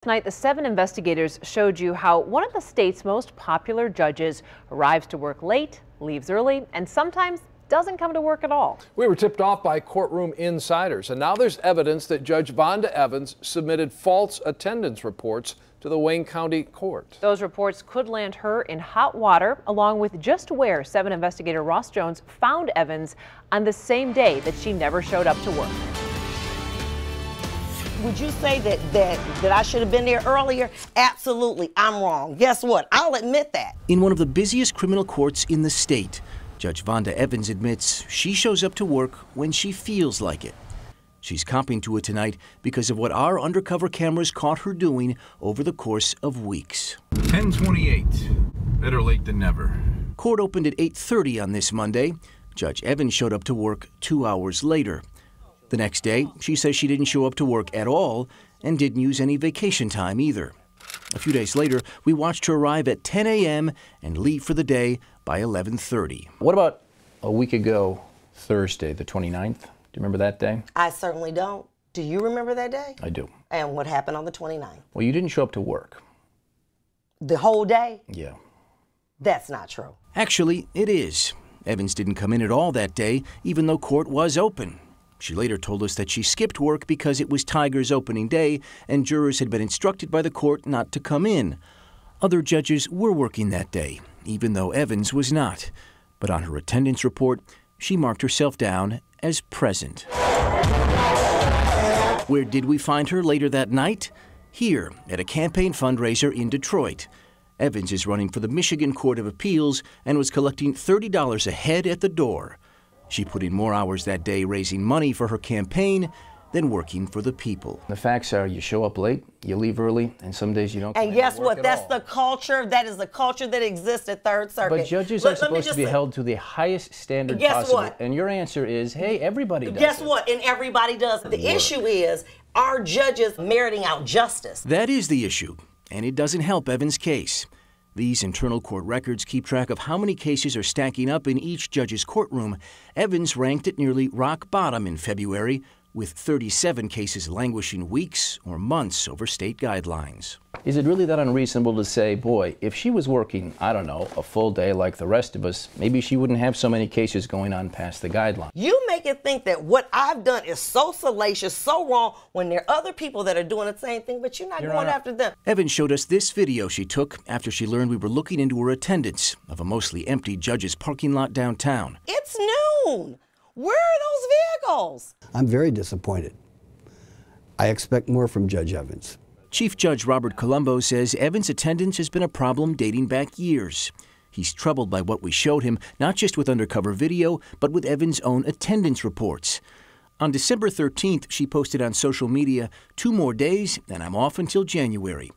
Tonight, the 7 investigators showed you how one of the state's most popular judges arrives to work late, leaves early, and sometimes doesn't come to work at all. We were tipped off by courtroom insiders, and now there's evidence that Judge Vonda Evans submitted false attendance reports to the Wayne County Court. Those reports could land her in hot water, along with just where 7 investigator Ross Jones found Evans on the same day that she never showed up to work. Would you say that I should have been there earlier? Absolutely, I'm wrong. Guess what? I'll admit that. In one of the busiest criminal courts in the state, Judge Vonda Evans admits she shows up to work when she feels like it. She's comping to it tonight because of what our undercover cameras caught her doing over the course of weeks. 10:28. Better late than never. Court opened at 8:30 on this Monday. Judge Evans showed up to work 2 hours later. The next day, she says she didn't show up to work at all and didn't use any vacation time either. A few days later, we watched her arrive at 10 a.m. and leave for the day by 11:30. What about a week ago, Thursday, the 29th? Do you remember that day? I certainly don't. Do you remember that day? I do. And what happened on the 29th? Well, you didn't show up to work. The whole day? Yeah. That's not true. Actually, it is. Evans didn't come in at all that day, even though court was open. She later told us that she skipped work because it was Tiger's opening day and jurors had been instructed by the court not to come in. Other judges were working that day, even though Evans was not. But on her attendance report, she marked herself down as present. Where did we find her later that night? Here, at a campaign fundraiser in Detroit. Evans is running for the Michigan Court of Appeals and was collecting $30 a head at the door. She put in more hours that day raising money for her campaign than working for the people. The facts are you show up late, you leave early, and some days you don't. And guess what? That's the culture. That is the culture that exists at Third Circuit. But judges are supposed to be held to the highest standard possible. What? And your answer is, hey, everybody does. Guess what? And everybody does. The issue is, are judges meriting out justice? That is the issue, and it doesn't help Evans' case. These internal court records keep track of how many cases are stacking up in each judge's courtroom. Evans ranked at nearly rock bottom in February, with 37 cases languishing weeks or months over state guidelines. Is it really that unreasonable to say, boy, if she was working, I don't know, a full day like the rest of us, maybe she wouldn't have so many cases going on past the guideline? You make it think that what I've done is so salacious, so wrong, when there are other people that are doing the same thing, but you're not going after them. Evans showed us this video she took after she learned we were looking into her attendance of a mostly empty judge's parking lot downtown. It's noon. Where are those vehicles? I'm very disappointed. I expect more from Judge Evans. Chief Judge Robert Colombo says Evans' attendance has been a problem dating back years. He's troubled by what we showed him, not just with undercover video, but with Evans' own attendance reports. On December 13th, she posted on social media, 2 more days and I'm off until January.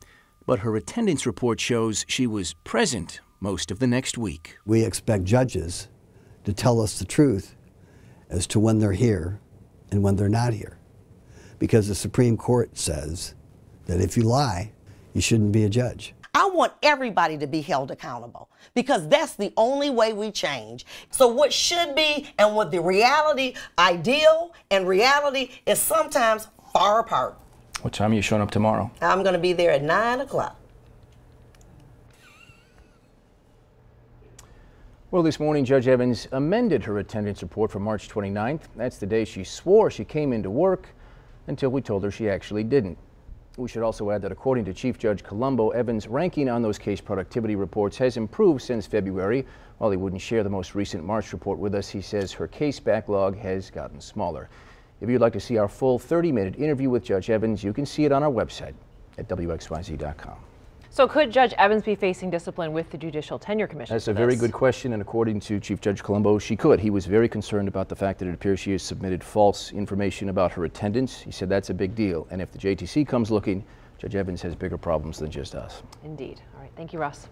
But her attendance report shows she was present most of the next week. We expect judges to tell us the truth as to when they're here and when they're not here. Because the Supreme Court says that if you lie, you shouldn't be a judge. I want everybody to be held accountable because that's the only way we change. So what should be and what the reality, ideal and reality is sometimes far apart. What time are you showing up tomorrow? I'm going to be there at 9 o'clock. Well, this morning, Judge Evans amended her attendance report for March 29th. That's the day she swore she came into work until we told her she actually didn't. We should also add that according to Chief Judge Colombo, Evans' ranking on those case productivity reports has improved since February. While he wouldn't share the most recent March report with us, he says her case backlog has gotten smaller. If you'd like to see our full 30-minute interview with Judge Evans, you can see it on our website at WXYZ.com. So could Judge Evans be facing discipline with the Judicial Tenure Commission? That's a very good question, and according to Chief Judge Colombo, she could. He was very concerned about the fact that it appears she has submitted false information about her attendance. He said that's a big deal, and if the JTC comes looking, Judge Evans has bigger problems than just us. Indeed. All right. Thank you, Russ.